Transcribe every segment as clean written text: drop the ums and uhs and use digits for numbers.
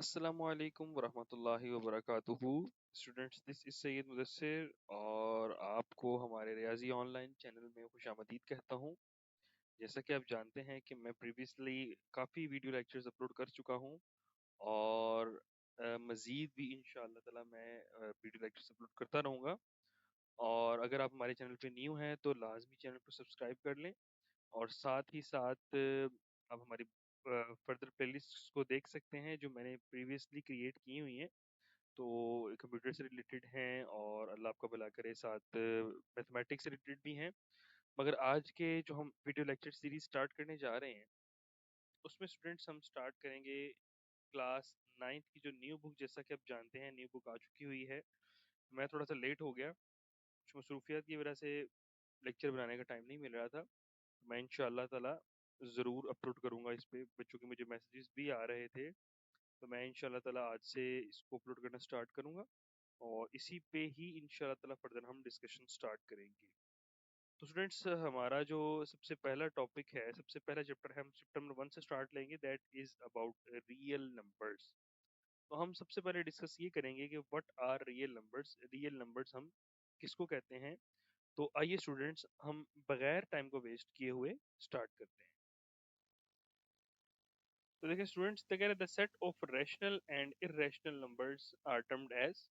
अस्सलामुअलैकुम वरहमतुल्लाहि वबरकातुहू। Students, this is Syed Mudassir और आपको हमारे रियाजी ऑनलाइन चैनल में खुशामदीद कहता हूँ। जैसा कि आप जानते हैं कि मैं प्रीवियसली काफ़ी वीडियो लेक्चर्स अपलोड कर चुका हूँ और मज़ीद भी इंशाअल्लाह ताला मैं वीडियो लेक्चर्स अपलोड करता रहूँगा। और अगर आप हमारे चैनल पे न्यू हैं तो लाजमी चैनल को सब्सक्राइब कर लें और साथ ही साथ आप हमारी फर्दर प्लेलिस्ट्स को देख सकते हैं जो मैंने प्रीवियसली क्रिएट की हुई हैं। तो कंप्यूटर से रिलेटेड हैं और अल्लाह आपका भला करे, साथ मैथमेटिक्स से रिलेटेड भी हैं। मगर आज के जो हम वीडियो लेक्चर सीरीज स्टार्ट करने जा रहे हैं उसमें स्टूडेंट्स हम स्टार्ट करेंगे क्लास 9th की जो न्यू बुक। जैसा कि आप जानते हैं न्यू बुक आ चुकी हुई है। मैं थोड़ा सा लेट हो गया, कुछ मसरूफियात की वजह से लेक्चर बनाने का टाइम नहीं मिल रहा था। मैं इंशाअल्लाह ताला ज़रूर अपलोड करूँगा इस पे। बच्चों के मुझे मैसेजेस भी आ रहे थे, तो मैं इंशाअल्लाह ताला आज से इसको अपलोड करना स्टार्ट करूँगा और इसी पे ही इंशाअल्लाह ताला फर्दर हम डिस्कशन स्टार्ट करेंगे। तो स्टूडेंट्स, हमारा जो सबसे पहला टॉपिक है, सबसे पहला चैप्टर है, हम चैप्टर नंबर 1 से स्टार्ट लेंगे, that is about real numbers. तो हम सबसे पहले डिस्कस ये करेंगे कि what are real numbers. Real numbers हम किसको कहते हैं। तो आइए स्टूडेंट्स, हम बगैर टाइम को वेस्ट किए हुए स्टार्ट करते हैं। तो देखिए स्टूडेंट्स, कह रहे हैं the set of rational and irrational numbers are termed as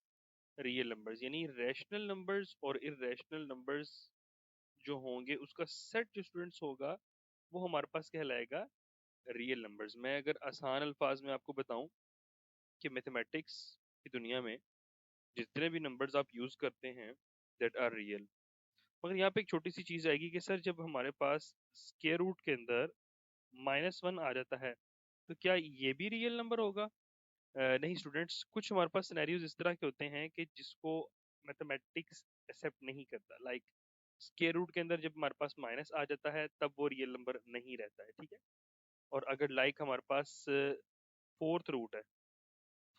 real numbers. यानी रैशनल नंबर्स और इर्रेशनल नंबर्स जो होंगे उसका सेट जो स्टूडेंट्स होगा वो हमारे पास कहलाएगा रियल नंबर्स। मैं अगर आसान अल्फाज में आपको बताऊं कि मैथमेटिक्स की दुनिया में जितने भी नंबर्स आप यूज करते हैं दैट आर रियल। मगर यहाँ पे एक छोटी सी चीज आएगी कि सर जब हमारे पास स्क्वायर रूट के अंदर -1 आ जाता है तो क्या ये भी रियल नंबर होगा? नहीं स्टूडेंट्स, कुछ हमारे पास सिनेरियोज इस तरह के होते हैं कि जिसको मैथमेटिक्स एक्सेप्ट नहीं करता। लाइक स्क्वायर रूट के अंदर जब हमारे पास माइनस आ जाता है तब वो रियल नंबर नहीं रहता है, ठीक है। और अगर लाइक हमारे पास फोर्थ रूट है,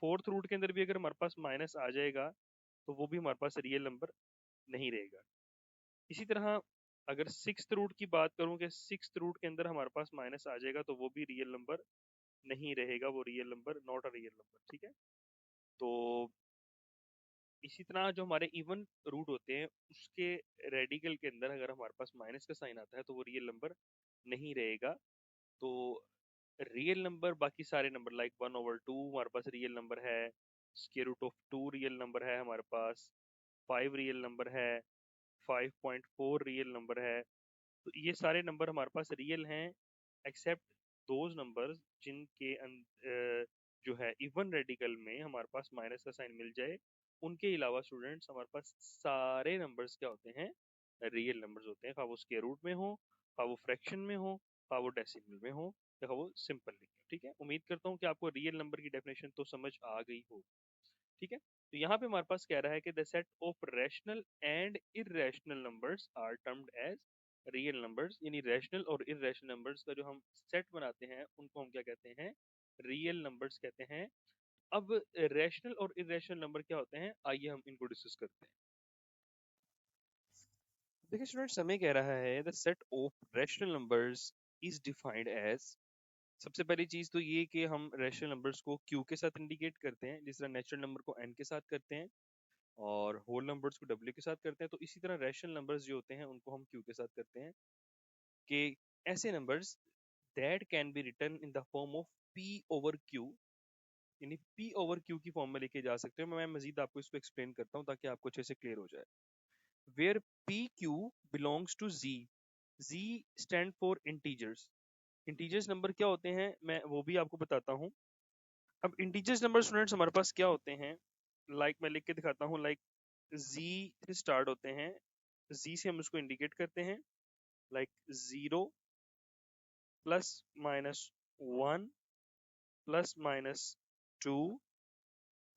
फोर्थ रूट के अंदर भी अगर हमारे पास माइनस आ जाएगा तो वो भी हमारे पास रियल नंबर नहीं रहेगा। इसी तरह अगर सिक्स्थ रूट की बात करूं कि सिक्स्थ रूट के अंदर हमारे पास माइनस आ जाएगा तो वो भी रियल नंबर नहीं रहेगा, वो real number not a real number, ठीक है। तो इसी तरह जो हमारे इवन रूट होते हैं उसके रेडिकल के अंदर अगर हमारे पास माइनस का साइन आता है तो वो रियल नंबर नहीं रहेगा। तो रियल नंबर बाकी सारे नंबर लाइक 1/2 हमारे पास रियल नंबर है, square root of 2 real number है हमारे पास, 5 रियल नंबर है, 5.4 रियल नंबर है। तो ये सारे नंबर हमारे पास रियल हैं एक्सेप्ट दोज नंबर्स जिनके जो है इवन रेडिकल में हमारे पास माइनस का साइन मिल जाए। उनके अलावा स्टूडेंट्स हमारे पास सारे नंबर्स क्या होते हैं, रियल नंबर्स होते हैं। खा वो स्क्वायर रूट में हो, खा वो फ्रैक्शन में हो, खा वो डेसिमल में हो, या खा वो सिंपल लिखे हो, ठीक है। उम्मीद करता हूँ कि आपको रियल नंबर की डेफिनेशन तो समझ आ गई हो, ठीक है। तो यहाँ पे हमारे पास कह रहा है कि the set of rational and irrational numbers are termed as real numbers. यानी रैशनल और इर्रेशनल नंबर्स का जो हम सेट बनाते हैं उनको हम क्या कहते हैं, रियल नंबर्स कहते हैं। अब रैशनल और इर्रेशनल नंबर क्या होते हैं, आइए हम इनको डिस्कस करते हैं। देखिए स्टूडेंट्स, हमें कह रहा है the set of rational numbers is defined as. सबसे पहली चीज तो ये कि हम रैशनल नंबर्स को क्यू के साथ इंडिकेट करते हैं, जिस तरह नेचुरल नंबर को एन के साथ करते हैं और होल नंबर्स को डब्ल्यू के साथ करते हैं। तो इसी तरह रैशनल नंबर्स जो होते हैं उनको हम क्यू के साथ करते हैं कि ऐसे numbers that can be written in the form of P over Q. यानी पी ओवर क्यू की फॉर्म में लिखे जा सकते हैं। मैं मजीद आपको इसको एक्सप्लेन करता हूँ ताकि आपको अच्छे से क्लियर हो जाए। Where P Q belongs to Z, Z stand for integers. Integers number क्या होते हैं मैं वो भी आपको बताता हूँ। अब इंटीजर्स नंबर स्टूडेंट्स हमारे पास क्या होते हैं, लाइक मैं लिख के दिखाता हूँ। लाइक जी से स्टार्ट होते हैं, जी से हम उसको इंडिकेट करते हैं, like 0 +-1 +-2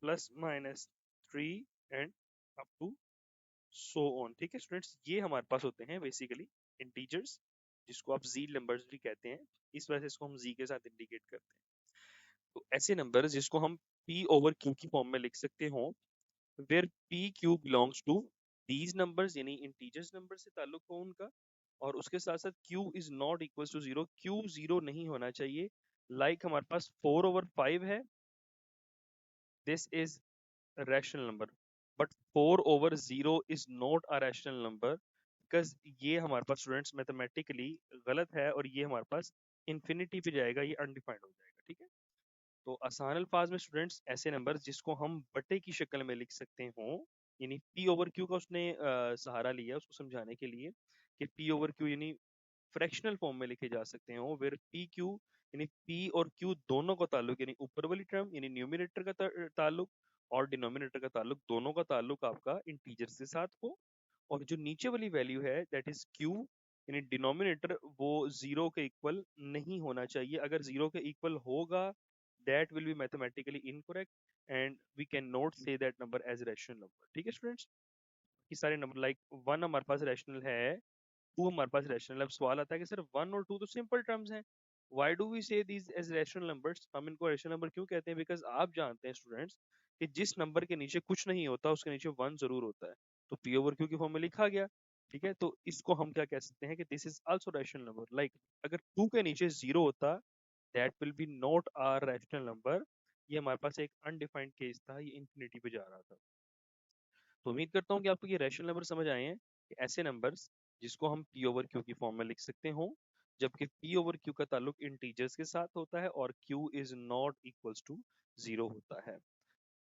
+-3 and up to so on, ठीक है स्टूडेंट्स। ये हमारे पास होते हैं बेसिकली इंटीजर्स, जिसको आप जी नंबर्स भी कहते हैं। इस वजह से इसको हम जी के साथ इंडिकेट करते हैं। तो ऐसे नंबर जिसको हम पी ओवर क्यू की फॉर्म में लिख सकते हो, where P Q belongs to these numbers, यानी इंटीजर्स नंबर से ताल्लुक हो उनका, और उसके साथ साथ Q is not equal to 0, Q 0 नहीं होना चाहिए। लाइक हमारे पास 4/5 है this is a rational number, but 4/0 is not a rational number because ये हमारे पास स्टूडेंट्स मैथमेटिकली गलत है और ये हमारे पास इंफिनिटी पे जाएगा, ये अनडिफाइंड हो जाएगा, ठीक है। तो आसान अल्फाज में स्टूडेंट्स ऐसे नंबर जिसको हम बटे की शक्ल में लिख सकते हो, यानी पी ओवर क्यू का उसने सहारा लिया उसको समझाने के लिए कि पी ओवर क्यू यानी फ्रैक्शनल फॉर्म में लिखे जा सकते हो, वेर पी क्यू यानी पी और क्यू दोनों का ताल्लुक यानी ऊपर वाली टर्म यानी न्यूमिनेटर का ताल्लुक और डिनोमिनेटर का ताल्लुक, दोनों का ताल्लुक आपका इंटीजर्स के साथ हो। और जो नीचे वाली वैल्यू है दैट इज क्यू यानी डिनोमिनेटर वो जीरो के इक्वल नहीं होना चाहिए। अगर जीरो के इक्वल होगा that will be mathematically incorrect and we can not say that number as rational number, ठीक है स्टूडेंट्स। ये सारे नंबर लाइक वन हमारे पास रैशनल है, टू हमारे पास रैशनल। अब सवाल आता है कि सर वन और टू तो सिंपल टर्म्स हैं, व्हाई डू वी से दीज एज रैशनल नंबर्स, हम इनको रैशनल नंबर क्यों कहते हैं? बिकॉज आप जानते हैं स्टूडेंट्स कि जिस नंबर के नीचे कुछ नहीं होता उसके नीचे वन जरूर होता है, तो पी ओवर क्यू की फॉर्म में लिखा गया, ठीक है। तो इसको हम क्या कह सकते हैं कि this is also rational number. Like अगर टू के नीचे जीरो होता that will be not a rational number. ये हमारे पास एक अनडिफाइंड केस था, ये इंफिनिटी पे जा रहा था। तो उम्मीद करता हूँ कि आपको ये रैशनल नंबर समझ आए हैं कि ऐसे नंबर्स जिसको हम पी ओवर क्यू की फॉर्म में लिख सकते हो, जबकि पी ओवर क्यू का ताल्लुक इंटीजर्स के साथ होता है और Q is not equals to zero होता है।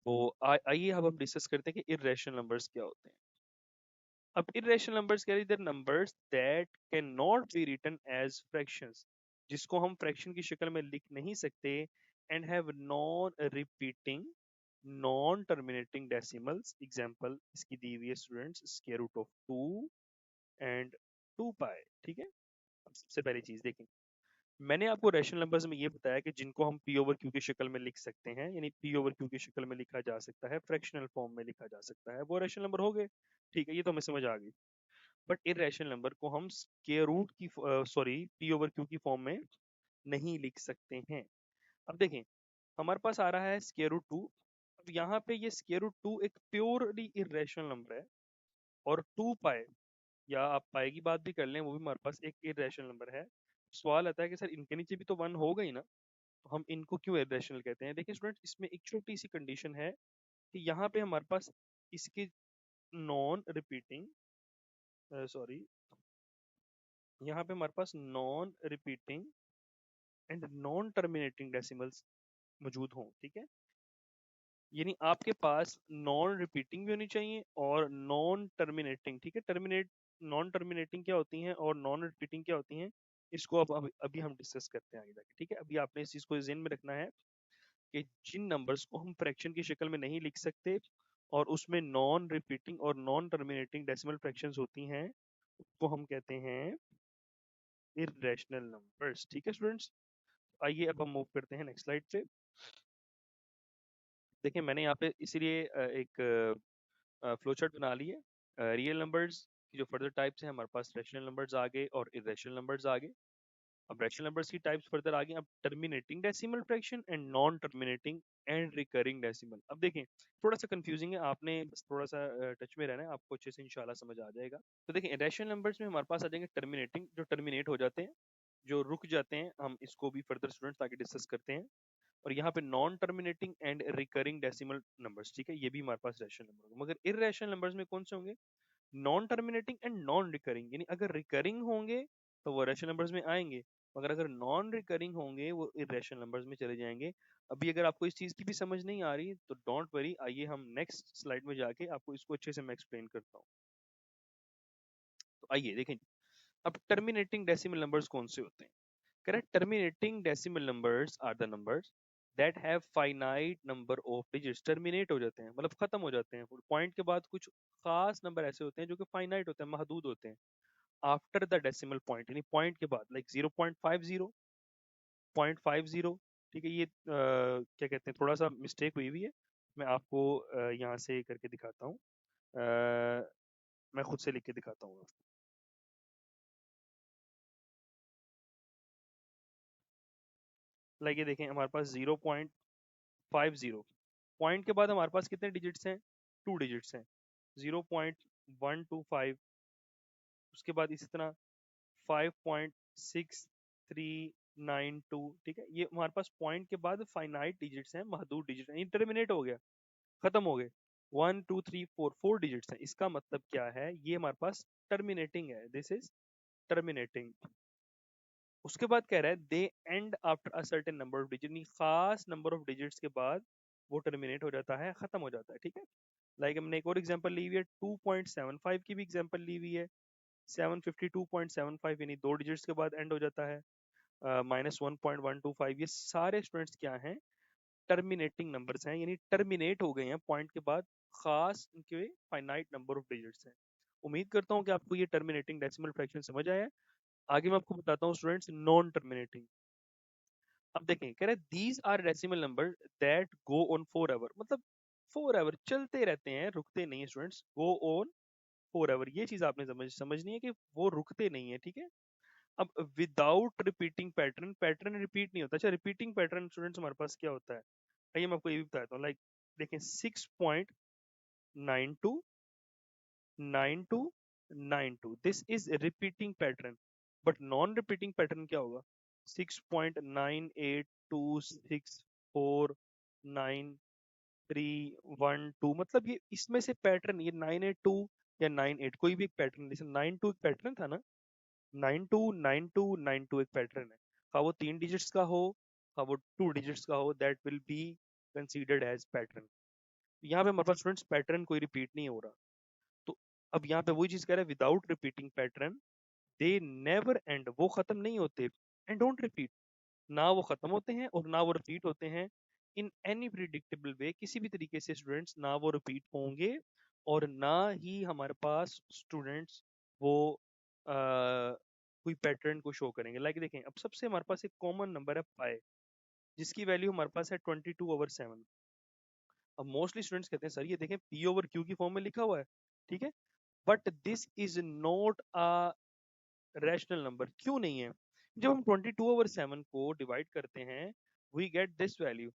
तो आइए अब हम डिस्कस करते हैं कि इर्रेशनल नंबर्स क्या होते हैं। अब इर्रेशनल नंबर्स क्या है? Numbers that can not be written as fractions, जिसको हम फ्रैक्शन की शक्ल में लिख नहीं सकते, and have non repeating non terminating decimals. Example इसकी दी हुई है students, square root of 2 and 2 pi, ठीक है। अब सबसे पहली चीज देखें, मैंने आपको रैशनल नंबर्स में ये बताया कि जिनको हम पी ओवर क्यू की शक्ल में लिख सकते हैं, यानी पी ओवर क्यू की शक्ल में लिखा जा सकता है, फ्रैक्शनल फॉर्म में लिखा जा सकता है, वो रैशनल नंबर हो गए, ठीक है, ये तो हमें समझ आ गई। बट इररेशनल नंबर को हम स्क्वायर रूट की सॉरी पी ओवर क्यू की फॉर्म में नहीं लिख सकते हैं। अब देखें, हमारे पास आ रहा है स्क्वायर रूट 2। अब यहाँ पे ये स्क्वायर रूट 2 एक प्योरली इरेशनल नंबर है, और 2 पाए या आप पाए की बात भी कर लें वो भी हमारे पास एक इरेशनल नंबर है। सवाल आता है कि सर इनके नीचे भी तो वन होगा ही ना, तो हम इनको क्यों इरेशनल कहते हैं? देखिए स्टूडेंट, इसमें एक छोटी सी कंडीशन है कि यहाँ पे हमारे पास इसके नॉन रिपीटिंग सॉरी यहाँ पे हमारे पास non repeating and non terminating decimals मौजूद हों, ठीक है। यानी आपके पास नॉन रिपीटिंग भी होनी चाहिए और नॉन टर्मिनेटिंग, ठीक है। नॉन टर्मिनेटिंग क्या होती हैं और नॉन रिपीटिंग क्या होती हैं, इसको अब अभी हम डिस्कस करते हैं आगे जाके, ठीक है। अभी आपने इस चीज को ज़हन में रखना है कि जिन नंबर्स को हम फ्रैक्शन की शक्ल में नहीं लिख सकते और उसमें नॉन रिपीटिंग और नॉन टर्मिनेटिंग डेसिमल फ्रैक्शंस होती हैं, उसको हम कहते हैं इररेशनल नंबर्स, ठीक है स्टूडेंट्स। आइए अब हम मूव करते हैं नेक्स्ट स्लाइड पे। देखिए मैंने यहाँ पे इसीलिए एक फ्लो चार्ट बना ली है। रियल नंबर्स की जो फर्दर टाइप्स हैं, हमारे पास रैशनल नंबर्स आ गए और इरेशनल नंबर्स आ गए। अब रैशनल नंबर्स की टाइप्स फर्दर आ गई। अब terminating decimal fraction and non terminating and recurring decimal. अब देखें थोड़ा सा कंफ्यूजिंग है, आपने बस थोड़ा सा टच में रहना है, आपको अच्छे से इंशाल्लाह समझ आ जाएगा। तो देखिए रैशनल नंबर्स में हमारे पास आ जाएंगे टर्मिनेटिंग, जो टर्मिनेट हो जाते हैं, जो रुक जाते हैं। हम इसको भी फर्दर स्टूडेंट्स आगे डिस्कस करते हैं। और यहाँ पे non terminating and recurring decimal numbers, ठीक है, ये भी हमारे पास रैशनल नंबर होंगे। मगर इररेशनल नंबर्स में कौन से होंगे? Non terminating and non recurring, यानी अगर रिकरिंग होंगे तो वो रैशनल नंबर्स में आएंगे, मगर अगर नॉन रिकरिंग होंगे वो इररेशनल नंबर्स में चले जाएंगे। अभी अगर आपको इस चीज की भी समझ नहीं आ रही तो डोंट वरी, आइए हम नेक्स्ट स्लाइड में जाके आपको इसको अच्छे से मैं एक्सप्लेन करता हूँ। तो आइए देखें, अब टर्मिनेटिंग डेसिमल नंबर्स कौन से होते हैं? Correct, terminating decimal numbers are the numbers that have finite number of digits. Terminate हो जाते हैं मतलब खत्म हो जाते हैं, पॉइंट के बाद कुछ खास नंबर ऐसे होते हैं जो कि फाइनाइट होते हैं, महदूद होते हैं। आफ्टर द डेसिमल पॉइंट, यानी पॉइंट के बाद, लाइक 0.50, 0.50, ठीक है। ये क्या कहते हैं, थोड़ा सा मिस्टेक हुई हुई है, मैं आपको यहाँ से करके दिखाता हूँ। मैं खुद से लिख के दिखाता हूँ। लाइक ये देखें, हमारे पास 0.50, पॉइंट के बाद हमारे पास कितने डिजिट्स हैं? 2 डिजिट्स हैं, 0.125, उसके बाद इसी तरह 5.639, 92, ठीक है। ये हमारे पास पॉइंट के बाद फाइनाइट डिजिट्स हैं, महदूद डिजिट हैं, टर्मिनेट हो गया, खत्म हो गए। 1 2 3 4 4 डिजिट्स हैं, इसका मतलब क्या है, ये हमारे पास टर्मिनेटिंग है, दिस इज टर्मिनेटिंग। उसके बाद कह रहा है they end after a certain number of digit, खास नंबर ऑफ डिजिट्स के बाद वो टर्मिनेट हो जाता है, खत्म हो जाता है, ठीक है। लाइक हमने एक और एग्जांपल ली हुई है, 2.75 की भी एग्जांपल ली हुई है। 752.75 यानी 2 डिजिट्स के बाद एंड हो जाता है। -1.125, ये सारे स्टूडेंट्स क्या हैं, टर्मिनेटिंग नंबर्स हैं, यानी टर्मिनेट हो गए हैं पॉइंट के बाद, खास इनके फाइनाइट नंबर ऑफ डिजिट्स हैं। उम्मीद करता हूँ कि आपको ये टर्मिनेटिंग डेसिमल फ्रैक्शन समझ आया है। आगे मैं आपको बताता हूँ स्टूडेंट्स नॉन टर्मिनेटिंग। अब देखें, कह रहे हैं these are decimal number that go on for ever, मतलब फॉर एवर चलते रहते हैं, रुकते नहीं है students, go on for ever, ये चीज आपने समझनी है कि वो रुकते नहीं है, ठीक है। अब without repeating pattern, pattern repeat नहीं होता। अच्छा, रिपीटिंग पैटर्न स्टूडेंट्स हमारे पास क्या होता है, आइए मैं आपको ये भी बताता हूँ। लाइक देखें, 6.9292, this is repeating pattern. But non repeating pattern क्या होगा, 6.98264649 3 1 2, मतलब ये इसमें से पैटर्न, ये 982 या 98, कोई भी एक पैटर्न, जैसे 92 एक पैटर्न था ना, 929292 एक पैटर्न है। हाँ वो 3 डिजिट्स का हो, हाँ वो 2 डिजिट्स का हो, that will be considered as pattern. यहाँ पे हमारे पास स्टूडेंट्स पैटर्न कोई रिपीट नहीं हो रहा। तो अब यहाँ पे वही चीज कह रहा है, without repeating pattern they never and, वो खत्म नहीं होते, एंड डोंट रिपीट, ना वो खत्म होते हैं और ना वो रिपीट होते हैं। इन एनी प्रिडिक्टेबल वे, किसी भी तरीके से स्टूडेंट्स ना वो रिपीट होंगे और ना ही हमारे पास स्टूडेंट्स वो कोई पैटर्न को शो करेंगे। लाइक देखें, अब सबसे हमारे पास एक कॉमन नंबर है पाई, जिसकी वैल्यू हमारे पास है 22/7। अब मोस्टली स्टूडेंट्स कहते हैं सर ये देखें P/Q की फॉर्म में लिखा हुआ है, ठीक है, but this is not a rational number. क्यों नहीं है, जब हम 22/7 को डिवाइड करते हैं, वी गेट दिस वैल्यू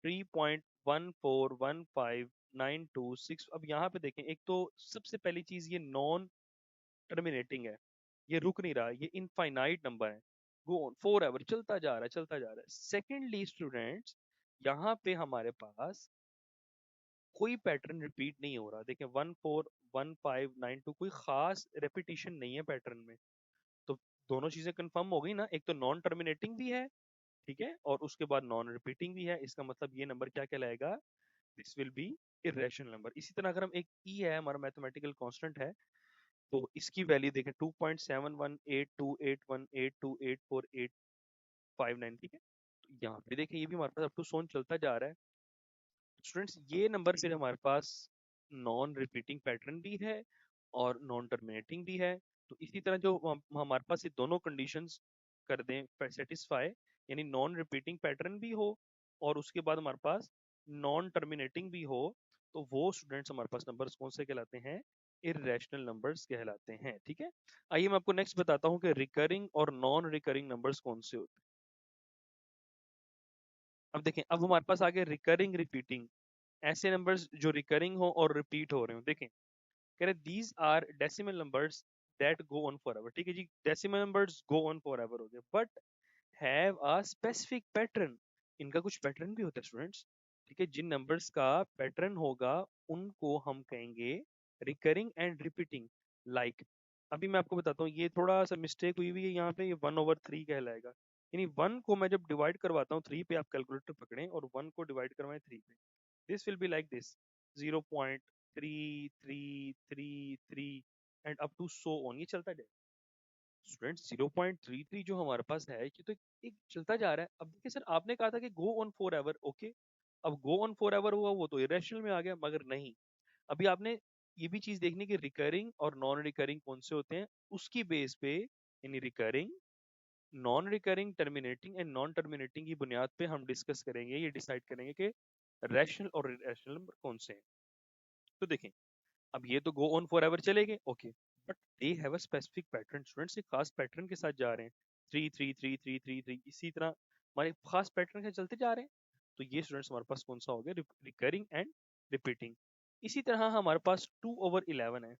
3.141592 6। अब यहाँ पे देखें, एक तो सबसे पहली चीज ये नॉन टर्मिनेटिंग है, ये रुक नहीं रहा, ये इनफाइनाइट नंबर है, गो ऑन फॉर एवर, चलता जा रहा है, चलता जा रहा है। सेकेंडली स्टूडेंट्स, यहाँ पे हमारे पास कोई पैटर्न रिपीट नहीं हो रहा। देखें 141592, कोई खास रेपिटेशन नहीं है पैटर्न में। तो दोनों चीजें कंफर्म हो गई ना, एक तो नॉन टर्मिनेटिंग भी है, ठीक है, और उसके बाद नॉन रिपीटिंग भी है। इसका मतलब ये नंबर क्या कहलाएगा, this will B irrational number. इसी तरह अगर हम एक ई है, हमारा मैथमेटिकल कांस्टेंट है, तो इसकी वैल्यू देखें 2.7182884859, ठीक है। तो यहाँ पे देखें, ये भी हमारे पास अप टू सोन चलता जा रहा है। स्टूडेंट्स ये नंबर फिर हमारे पास नॉन रिपीटिंग पैटर्न भी है और नॉन टर्मिनेटिंग भी है। तो इसी तरह जो हमारे पास ये दोनों कंडीशंस कर दें सेटिस्फाई, यानी नॉन रिपीटिंग पैटर्न भी हो और उसके बाद हमारे पास नॉन टर्मिनेटिंग भी हो, तो वो स्टूडेंट्स हमारे पास नंबर्स कौन से कहलाते हैं, इरेशनल नंबर्स कहलाते हैं, ठीक है। आइए मैं आपको नेक्स्ट बताता हूँ कि रिकरिंग और नॉन रिकरिंग नंबर्स कौन से होते हैं। अब देखें, अब हमारे पास आ गए रिकरिंग रिपीटिंग, ऐसे नंबर्स जो रिकरिंग हो और रिपीट हो रहे हो। देखें, कह रहे these are decimal numbers that go on for ever, ठीक है जी, decimal numbers go on for ever हो गए, but have a specific pattern, इनका कुछ पैटर्न भी होता है स्टूडेंट्स, ठीक है। जिन नंबर्स का पैटर्न होगा उनको हम कहेंगे रिकरिंग एंड रिपीटिंग। लाइक अभी मैं आपको बताता हूँ, ये थोड़ा सा मिस्टेक हुई हुई है यहाँ पे, ये 1/3 कहलाएगा, यानी 1 को मैं जब डिवाइड करवाता हूँ 3 पे, आप कैलकुलेटर पकड़ें और 1 को डिवाइड करवाएं 3 पे, this will be like this 0.3333 and up to so on, ये चलता जाए। स्टूडेंट्स 0.33 जो हमारे पास है, ये तो एक चलता जा रहा है। अब देखिए सर, आपने कहा था कि गो ऑन फॉर एवर, ओके, अब गो ऑन फॉर एवर हुआ, वो तो इरेशनल में आ गया, मगर नहीं, अभी आपने ये भी चीज देखनी कि रिकरिंग और नॉन रिकरिंग कौन से होते हैं, उसकी बेस पे, यानी recurring, non recurring, terminating and non terminating की बुनियाद पे हम डिस्कस करेंगे, ये डिसाइड करेंगे कि रैशनल और इरेशनल नंबर कौन से हैं। तो देखें, अब ये तो गो ऑन फॉर एवर चलेंगे, okay, but they have a specific pattern, students एक खास पैटर्न के साथ जा रहे हैं, 3 3 3 3 3 3, इसी तरह हमारे खास पैटर्न के चलते जा रहे हैं। तो ये स्टूडेंट्स हमारे पास कौन सा हो गया, रिकरिंग एंड रिपीटिंग। इसी तरह हमारे पास 2/11 है,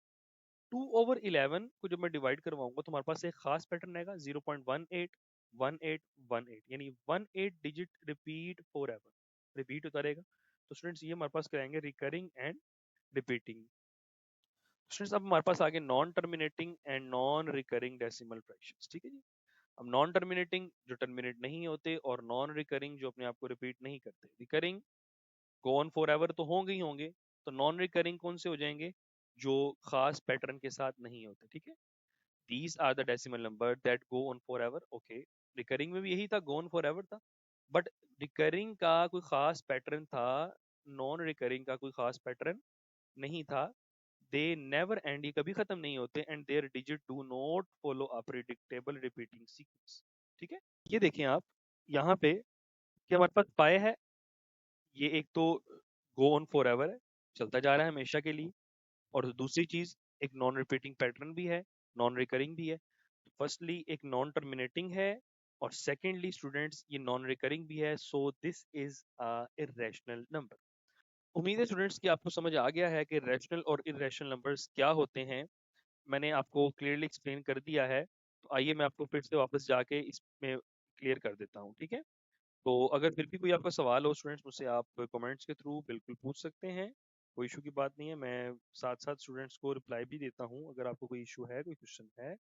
2/11 को जब मैं डिवाइड करवाऊंगा तो हमारे पास एक खास पैटर्न आएगा 0.18, 1818 यानी 18 digit repeat for ever repeat होता रहेगा। तो स्टूडेंट्स ये हमारे पास करेंगे रिकरिंग एंड रिपीटिंग। स्टूडेंट्स अब हमारे पास आगे non terminating and non recurring decimal fractions. ठीक है जी। अब नॉन टर्मिनेटिंग जो टर्मिनेट नहीं होते और नॉन रिकरिंग जो अपने आप को रिपीट नहीं करते। Recurring go on for ever तो होंगे ही होंगे, तो नॉन रिकरिंग कौन से हो जाएंगे, जो खास पैटर्न के साथ नहीं होते। ठीक है, these are the decimal number that go on for ever. Okay, recurring में भी यही था, गो ऑन फॉर एवर था, बट रिकरिंग का कोई खास पैटर्न था, नॉन रिकरिंग का कोई खास पैटर्न नहीं था। दे नेवर एंड, ये कभी खत्म नहीं होते, and their digit do not follow a predictable repeating sequence. ठीक है, ये देखें आप यहाँ पे कि हमारे पास पाए है, ये एक तो गो ऑन फॉर एवर है, चलता जा रहा है हमेशा के लिए, और दूसरी चीज एक नॉन रिपीटिंग पैटर्न भी है, नॉन रिकरिंग भी है। फर्स्टली एक नॉन टर्मिनेटिंग है, और सेकेंडली स्टूडेंट्स ये नॉन रिकरिंग भी है, so this is a irrational number. उम्मीद है स्टूडेंट्स कि आपको समझ आ गया है कि रैशनल और इरेशनल नंबर्स क्या होते हैं। मैंने आपको क्लियरली एक्सप्लेन कर दिया है, तो आइए मैं आपको फिर से वापस जाके इसमें क्लियर कर देता हूँ। ठीक है, तो अगर फिर भी कोई आपका सवाल हो स्टूडेंट्स, मुझसे आप कमेंट्स के थ्रू बिल्कुल पूछ सकते हैं, कोई इशू की बात नहीं है। मैं साथ साथ स्टूडेंट्स को रिप्लाई भी देता हूँ, अगर आपको कोई इशू है, कोई क्वेश्चन है,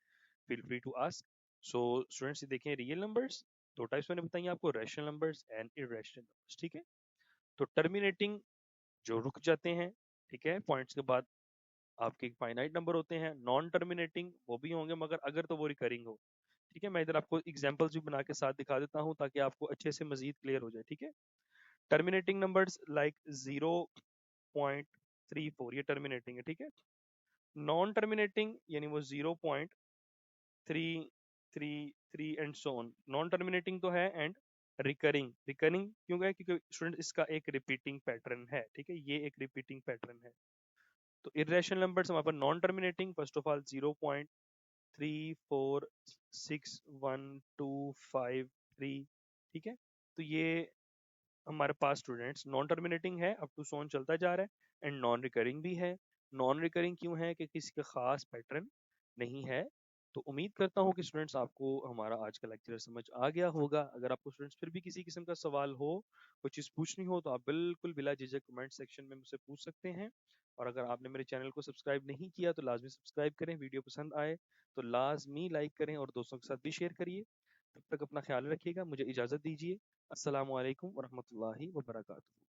feel free to ask. So students ये देखें, रियल नंबर्स दो टाइप्स मैंने बताई आपको, rational numbers and irrational numbers. ठीक है, तो टर्मिनेटिंग जो रुक जाते हैं, ठीक है, पॉइंट्स के बाद आपके फाइनाइट नंबर होते हैं। नॉन टर्मिनेटिंग वो भी होंगे, मगर अगर तो वो रिकरिंग हो। ठीक है, मैं इधर आपको एग्जांपल्स भी बना के साथ दिखा देता हूँ ताकि आपको अच्छे से मजीद क्लियर हो जाए। ठीक है, टर्मिनेटिंग नंबर्स लाइक 0.34 ये टर्मिनेटिंग है। ठीक है, नॉन टर्मिनेटिंग यानी वो 0.333 and so on, non terminating तो है, एंड रिकरिंग, रिकरिंग क्यों है, क्योंकि स्टूडेंट इसका एक रिपीटिंग पैटर्न है। ठीक है, ये एक रिपीटिंग पैटर्न है। तो इरेशनल नंबर्स हमारे पास non terminating, first of all 0.34612553। ठीक है, तो ये हमारे पास स्टूडेंट्स नॉन टर्मिनेटिंग है, अप टू सोन चलता जा रहा है, एंड नॉन रिकरिंग भी है। नॉन रिकरिंग क्यों है, कि किसी का खास पैटर्न नहीं है। तो उम्मीद करता हूँ कि स्टूडेंट्स आपको हमारा आज का लेक्चर समझ आ गया होगा। अगर आपको स्टूडेंट्स फिर भी किसी किस्म का सवाल हो, कोई चीज़ पूछनी हो, तो आप बिल्कुल बिला झिझक कमेंट सेक्शन में मुझसे पूछ सकते हैं। और अगर आपने मेरे चैनल को सब्सक्राइब नहीं किया तो लाजमी सब्सक्राइब करें, वीडियो पसंद आए तो लाजमी लाइक करें और दोस्तों के साथ भी शेयर करिए। तब तक अपना ख्याल रखिएगा, मुझे इजाज़त दीजिए। अस्सलामु अलैकुम वरहमतुल्लाहि वबरकातुहू।